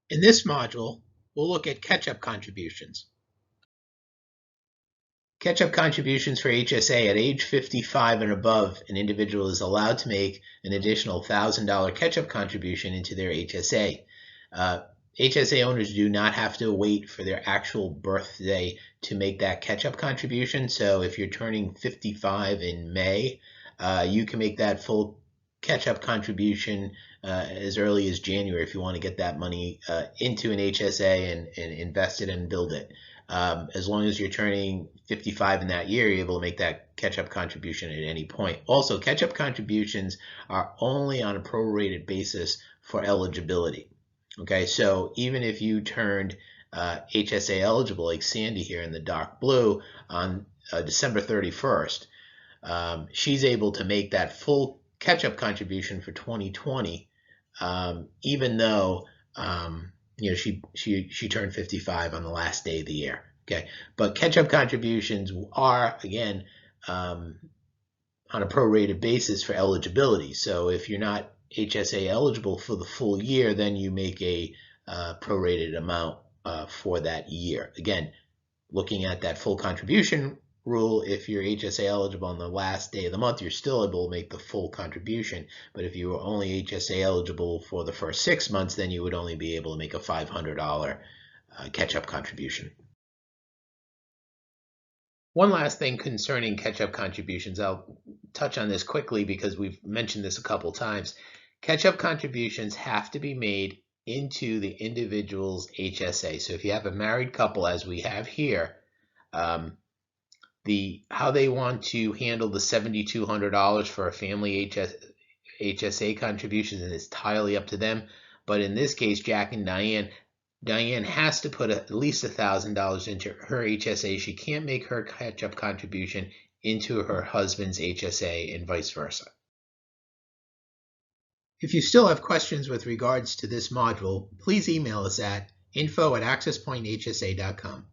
In this module, we'll look at catch-up contributions. Catch-up contributions for HSA at age 55 and above, an individual is allowed to make an additional $1,000 catch-up contribution into their HSA. HSA owners do not have to wait for their actual birthday to make that catch-up contribution. So if you're turning 55 in May, you can make that full catch-up contribution as early as January if you want to get that money into an HSA and invest it and build it. As long as you're turning 55 in that year, you're able to make that catch-up contribution at any point. Also, catch-up contributions are only on a prorated basis for eligibility. Okay, so even if you turned HSA eligible, like Sandy here in the dark blue, on December 31st, she's able to make that full catch-up contribution for 2020, even though she turned 55 on the last day of the year. Okay, but catch-up contributions are again on a prorated basis for eligibility. So if you're not HSA eligible for the full year, then you make a prorated amount for that year. Again, looking at that full contribution rule, if you're HSA eligible on the last day of the month, you're still able to make the full contribution. But if you were only HSA eligible for the first 6 months, then you would only be able to make a $500 catch-up contribution. One last thing concerning catch-up contributions, I'll touch on this quickly because we've mentioned this a couple times. Catch-up contributions have to be made into the individual's HSA. So if you have a married couple, as we have here, how they want to handle the $7,200 for a family HSA contributions is entirely up to them. But in this case, Jack and Diane has to put at least $1,000 into her HSA. She can't make her catch-up contribution into her husband's HSA and vice versa. If you still have questions with regards to this module, please email us at info@accesspointhsa.com.